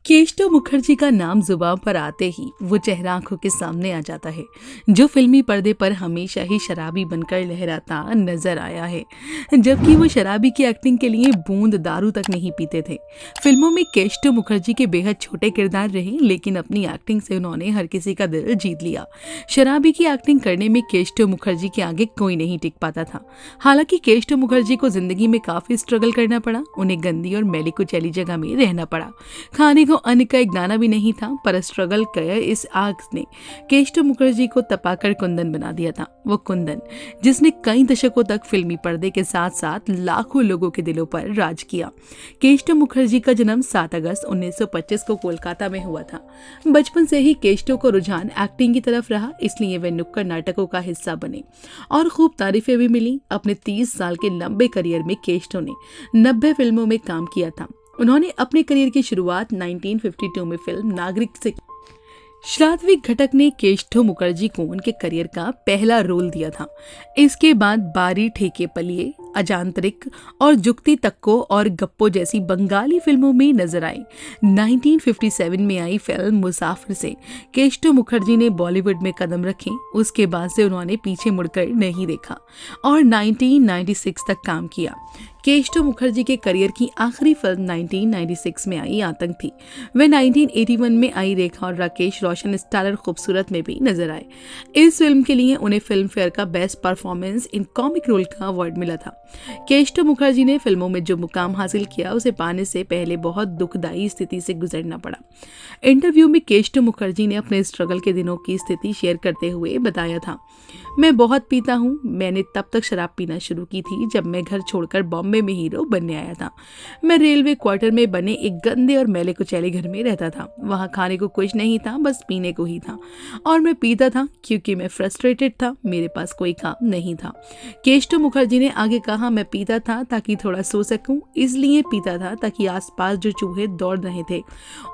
केष्टो मुखर्जी का नाम जुबान पर आते ही वो चेहरा आंखों के सामने आ जाता है जो फिल्मी पर्दे पर हमेशा ही शराबी बनकर लहराता नजर आया है। जबकि वो शराबी की एक्टिंग के लिए बूंद दारू तक नहीं पीते थे। फिल्मों में केष्टो मुखर्जी के बेहद छोटे किरदार रहे, लेकिन अपनी एक्टिंग से उन्होंने हर किसी का दिल जीत लिया। शराबी की एक्टिंग करने में केष्टो मुखर्जी के आगे कोई नहीं टिक पाता था। हालांकि केष्टो मुखर्जी को जिंदगी में काफी स्ट्रगल करना पड़ा। उन्हें गंदी और मैली कुचैली जगह में रहना पड़ा। खाने को अन्न का एक दाना भी नहीं था, पर स्ट्रगल कर इस आग ने केष्टो मुखर्जी को तपाकर कुंदन बना दिया था। वो कुंदन जिसने कई दशकों तक फिल्मी पर्दे के साथ साथ लाखों लोगों के दिलों पर राज किया। केष्टो मुखर्जी का जन्म 7 अगस्त 1925 को कोलकाता में हुआ था। बचपन से ही केष्टो को रुझान एक्टिंग की तरफ रहा, इसलिए वे नुक्कड़ नाटकों का हिस्सा बने और खूब तारीफें भी मिली। अपने 30 साल के लंबे करियर में केष्टो ने 90 फिल्मों में काम किया था। उन्होंने अपने करियर की शुरुआत 1952 में फिल्म नागरिक से की। श्राद्विक घटक ने केष्टो मुखर्जी को उनके करियर का पहला रोल दिया था। इसके बाद बारी ठेके पलिए, अजांतरिक और जुक्ति तक्को और गप्पो जैसी बंगाली फिल्मों में नजर आई। 1957 में आई फिल्म मुसाफिर से केष्टो मुखर्जी ने बॉलीवुड में कदम रखे। उसके बाद से उन्होंने पीछे मुड़कर नहीं देखा और 1996 तक काम किया। केष्टो मुखर्जी के करियर की आखिरी फिल्म 1996 में आई आतंक थी। वे 1981 में आई रेखा और राकेश रोशन स्टारर खूबसूरत में भी नजर आए। इस फिल्म के लिए उन्हें फिल्म फेयर का best performance in comic role का अवार्ड मिला था। केष्टो मुखर्जी ने फिल्मों में जो मुकाम हासिल किया उसे पाने से पहले बहुत दुखदायी स्थिति से गुजरना पड़ा। इंटरव्यू में केष्टो मुखर्जी ने अपने स्ट्रगल के दिनों की स्थिति शेयर करते हुए बताया था, मैं बहुत पीता हूँ। मैंने तब तक शराब पीना शुरू की थी जब मैं घर छोड़कर बॉम्बे में हीरो बनने आया था। मैं रेलवे क्वार्टर में बने एक गंदे और मैले कुचैले घर में रहता था। वहाँ खाने को कुछ नहीं था, बस पीने को ही था और मैं पीता था क्योंकि मैं फ्रस्ट्रेटेड था। मेरे पास कोई काम नहीं था। केष्टो मुखर्जी ने आगे कहा, मैं पीता था ताकि थोड़ा सो सकूं, इसलिए पीता था ताकि आसपास जो चूहे दौड़ रहे थे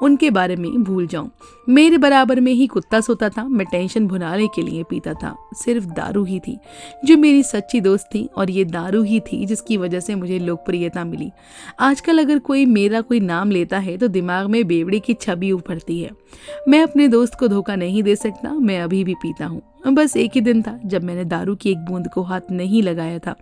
उनके बारे में भूल जाऊं। मेरे बराबर में ही कुत्ता सोता था। मैं टेंशन भुलाने के लिए पीता था। सिर्फ दारू ही थी जो मेरी सच्ची दोस्त थी और ये दारू ही थी जिसकी वजह से मुझे लोकप्रियता मिली। आजकल अगर कोई मेरा कोई नाम लेता है तो दिमाग में बेवड़े की छवि उभरती है। मैं अपने दोस्त को धोखा नहीं दे सकता। मैं अभी भी पीता हूँ। बस एक ही दिन था जब मैंने दारू की एक बूंद को हाथ नहीं लगाया था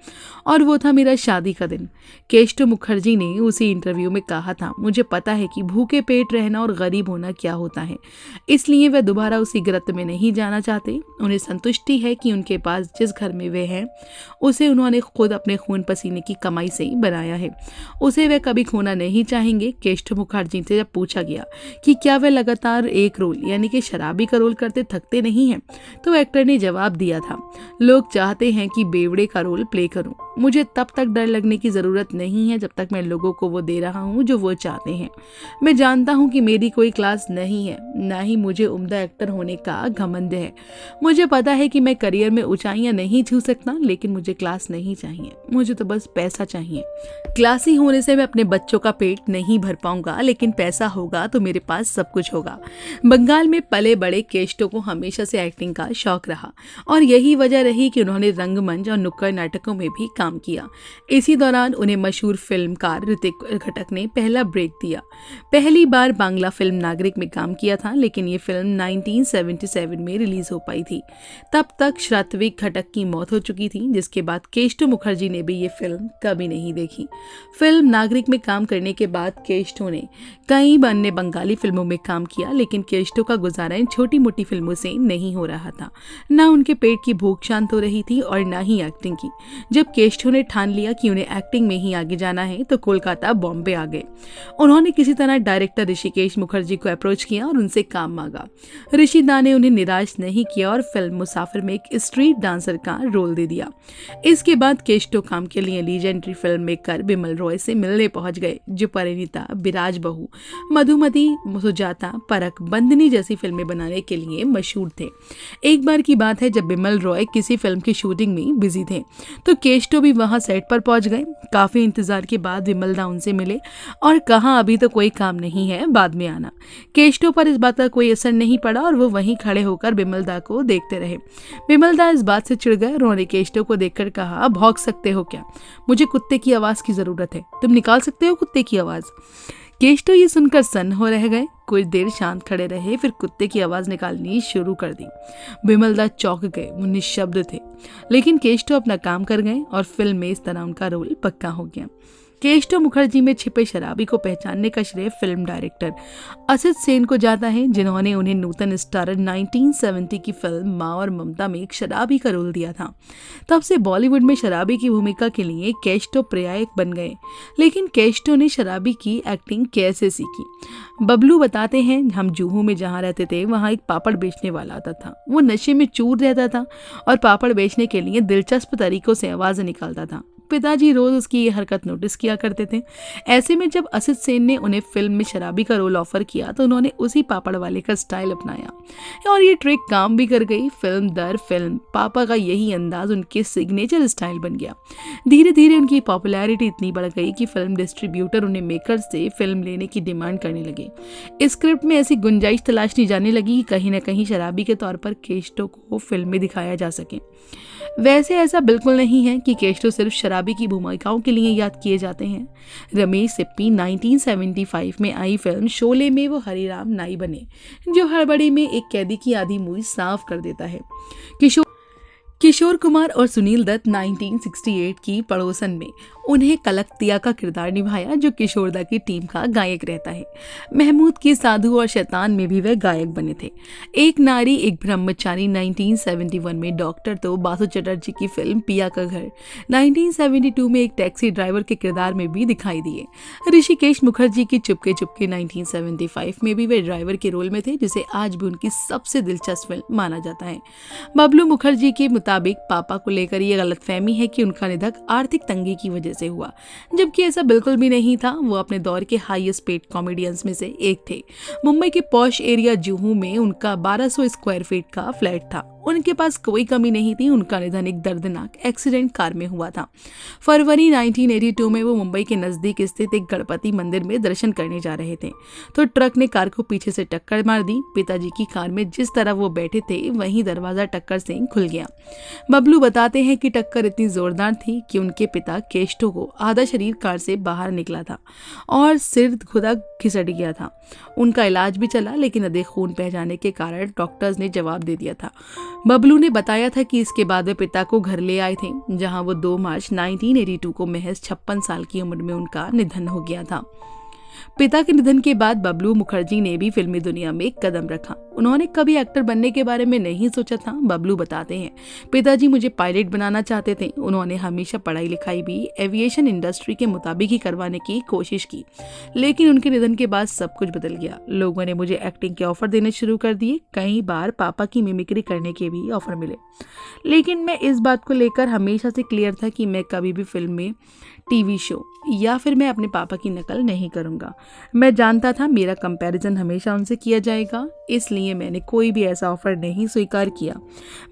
और वो था मेरा शादी का दिन। केष्टो मुखर्जी ने उसी इंटरव्यू में कहा था, मुझे पता है कि भूखे पेट रहना और गरीब होना क्या होता है, इसलिए वे दोबारा उसी गिरफ्त में नहीं जाना चाहते। उन्हें संतुष्टि है कि उनके पास जिस घर में वे हैं उसे उन्होंने खुद अपने खून पसीने की कमाई से ही बनाया है। उसे वे कभी खोना नहीं चाहेंगे। केष्टो मुखर्जी से जब पूछा गया कि क्या वे लगातार एक रोल यानी कि शराबी का रोल करते थकते नहीं हैं, तो एक्टर ने जवाब दिया था, लोग चाहते हैं कि बेवड़े का रोल प्ले करूं। मुझे तब तक डर लगने की जरूरत नहीं है जब तक मैं लोगों को वो दे रहा हूं जो वो चाहते हैं। मैं जानता हूं कि मेरी कोई क्लास नहीं है, ना ही मुझे उम्दा एक्टर होने का घमंड है। मुझे पता है कि मैं करियर में ऊंचाइयां नहीं छू सकता, लेकिन मुझे क्लास नहीं चाहिए। मुझे तो बस पैसा चाहिए। क्लासी होने से मैं अपने बच्चों का पेट नहीं भर पाऊंगा, लेकिन पैसा होगा तो मेरे पास सब कुछ होगा। बंगाल में पले बड़े केष्टो को हमेशा से एक्टिंग का शौक रहा और यही वजह रही कि उन्होंने रंगमंच और नुक्कड़ नाटकों में भी काम किया। इसी दौरान उन्हें मशहूर फिल्मकार ऋतिक घटक ने पहला ब्रेक दिया। पहली बार बांग्ला फिल्म नागरिक में काम किया था, लेकिन ये फिल्म 1977 में रिलीज हो पाई थी। तब तक श्राद्विक घटक की मौत हो चुकी थी, जिसके बाद केष्टो मुखर्जी ने भी ये फिल्म कभी नहीं देखी। फिल्म नागरिक में काम करने के बाद केष्टो ने कई अन्य बंगाली फिल्मों में काम किया, लेकिन केष्टो का गुजारा इन छोटी मोटी फिल्मों से नहीं हो रहा था। ना उनके पेट की भूख शांत हो रही थी और ना ही एक्टिंग की। जब केष्टो ने ठान लिया कि उन्हें एक्टिंग में ही आगे जाना है तो कोलकाता बॉम्बे आ गए। उन्होंने किसी तरह डायरेक्टर ऋषिकेश मुखर्जी को अप्रोच किया और उनसे काम मांगा। ऋषिदा ने उन्हें निराश नहीं किया और फिल्म मुसाफिर में एक स्ट्रीट डांसर का रोल दे दिया। इसके बाद केष्टो काम के लिए legendary film maker Bimal Roy से मिलने पहुंच गए, जो परिणीता, बिराज बहू, मधुमती, सुजाता, परख, बंदनी जैसी फिल्में बनाने के लिए मशहूर थे। एक बार की बात है जब बिमल रॉय किसी फिल्म की शूटिंग में बिजी थे तो केष्टो भी वहां सेट पर पहुंच गए। काफी इंतजार के बाद विमल दा उनसे मिले और कहा, अभी तो कोई काम नहीं है, बाद में आना। केष्टो पर इस बात का कोई असर नहीं पड़ा और वो वहीं खड़े होकर बिमल दा को देखते रहे। बिमल दा इस बात से चिढ़ गए। उन्होंने केष्टो को देखकर कहा, भौंक सकते हो क्या? मुझे कुत्ते की आवाज की जरूरत है, तुम निकाल सकते हो कुत्ते की आवाज? केष्टो ये सुनकर सन्न हो रह गए। कुछ देर शांत खड़े रहे, फिर कुत्ते की आवाज निकालनी शुरू कर दी। बिमलदा चौंक गए, वो निशब्द थे, लेकिन केष्टो अपना काम कर गए और फिल्म में इस तरह उनका रोल पक्का हो गया। केष्टो मुखर्जी में छिपे शराबी को पहचानने का श्रेय फिल्म डायरेक्टर असित सेन को जाता है, जिन्होंने उन्हें नूतन स्टारर 1970 की फिल्म माँ और ममता में एक शराबी का रोल दिया था। तब से बॉलीवुड में शराबी की भूमिका के लिए केष्टो पर्यायक बन गए। लेकिन केष्टो ने शराबी की एक्टिंग कैसे सीखी? बबलू बताते हैं, हम जुहू में जहाँ रहते थे वहाँ एक पापड़ बेचने वाला आता था। वो नशे में चूर रहता था और पापड़ बेचने के लिए दिलचस्प तरीकों से आवाज़ निकालता था। पिताजी रोज उसकी ये हरकत नोटिस किया करते थे। ऐसे में जब असित सेन ने उन्हें फिल्म में शराबी का रोल ऑफर किया तो उन्होंने उसी पापड़ वाले का स्टाइल अपनाया और ये ट्रिक काम भी कर गई। फिल्म दर फिल्म पापा का यही अंदाज उनके सिग्नेचर स्टाइल बन गया। धीरे धीरे उनकी पॉपुलैरिटी इतनी बढ़ गई कि फिल्म डिस्ट्रीब्यूटर उन्हें मेकर्स से फिल्म लेने की डिमांड करने लगे। स्क्रिप्ट में ऐसी गुंजाइश तलाशनी जाने लगी कि कहीं न कहीं शराबी के तौर पर केष्टो को फिल्म में दिखाया जा सके। वैसे ऐसा बिल्कुल नहीं है कि केष्टो सिर्फ शराबी की भूमिकाओं के लिए याद किए जाते हैं। रमेश सिप्पी 1975 में आई फिल्म शोले में वो हरिराम नाई बने, जो हड़बड़ी में एक कैदी की आधी मूवी साफ कर देता है। किशोर कुमार और सुनील दत्त 1968 की पड़ोसन में उन्हें कलकतिया का किरदार निभाया, जो किशोरदा की टीम का गायक रहता है। महमूद की साधु और शैतान में भी वह गायक बने थे। एक नारी एक ब्रह्मचारी 1971 में डॉक्टर तो बासु चटर्जी की फिल्म पिया का घर 1972 में एक टैक्सी ड्राइवर के किरदार में भी दिखाई दिए। ऋषिकेश मुखर्जी की चुपके चुपके 1975 में भी वे ड्राइवर के रोल में थे, जिसे आज भी उनकी सबसे दिलचस्प फिल्म माना जाता है। बबलू मुखर्जी के मुताबिक पापा को लेकर यह गलतफहमी है कि उनका निधन आर्थिक तंगी की वजह से हुआ, जबकि ऐसा बिल्कुल भी नहीं था। वो अपने दौर के हाईएस्ट पेड कॉमेडियंस में से एक थे। मुंबई के पॉश एरिया जुहू में उनका 1200 स्क्वायर फीट का फ्लैट था। उनके पास कोई कमी नहीं थी। उनका निधन एक दर्दनाक एक्सीडेंट कार में हुआ था। फरवरी 1982 में वो मुंबई के नजदीक स्थित एक गणपति मंदिर में दर्शन करने जा रहे थे तो ट्रक ने कार को पीछे से टक्कर मार दी। पिताजी की कार में जिस तरह वो बैठे थे वहीं दरवाजा टक्कर से खुल गया। बबलू बताते हैं कि टक्कर इतनी जोरदार थी कि उनके पिता केष्टो को आधा शरीर कार से बाहर निकला था और सिर खुदा घिसट गया था। उनका इलाज भी चला, लेकिन अधिक खून बह जाने के कारण डॉक्टर्स ने जवाब दे दिया था। बबलू ने बताया था कि इसके बाद वे पिता को घर ले आए थे, जहां वो 2 मार्च 1982 को महज 56 साल की उम्र में उनका निधन हो गया था। पिता के निधन के बाद बबलू मुखर्जी ने भी फिल्मी दुनिया में एक कदम रखा। उन्होंने कभी एक्टर बनने के बारे में नहीं सोचा था। बबलू बताते हैं, पिताजी मुझे पायलट बनाना चाहते थे। उन्होंने हमेशा पढ़ाई लिखाई भी एविएशन इंडस्ट्री के मुताबिक ही करवाने की कोशिश की, लेकिन उनके निधन के बाद सब कुछ बदल गया। लोगों ने मुझे एक्टिंग के ऑफर देने शुरू कर दिए। कई बार पापा की मिमिक्री करने के भी ऑफर मिले, लेकिन मैं इस बात को लेकर हमेशा से क्लियर था कि मैं कभी भी फिल्म में, टीवी शो या फिर मैं अपने पापा की नकल नहीं करूंगा। मैं जानता था मेरा कंपैरिजन हमेशा उनसे किया जाएगा, इसलिए मैंने कोई भी ऐसा ऑफर नहीं स्वीकार किया।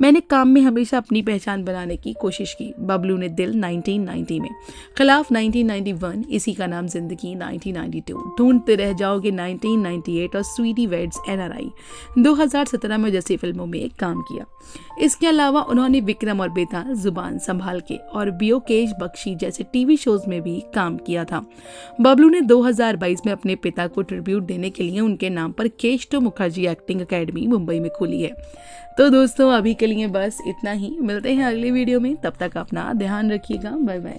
मैंने काम में हमेशा अपनी पहचान बनाने की कोशिश की। बबलू ने दिल 1990 में, खिलाफ 1991, इसी का नाम जिंदगी 1992, ढूंढते रह जाओगे 1998 और स्वीटी वेड्स NRI 2017 में जैसी फिल्मों में काम किया। इसके अलावा उन्होंने विक्रम और बेता, जुबान संभाल के और बियोकेश बख्शी जैसे टीवी शोज में भी काम किया था। बबलू ने 2022 में अपने पिता को ट्रिब्यूट देने के लिए उनके नाम पर केष्टो मुखर्जी एक्टिंग अकेडमी मुंबई में खोली है। तो दोस्तों, अभी के लिए बस इतना ही। मिलते हैं अगली वीडियो में, तब तक अपना ध्यान रखिएगा। Bye bye.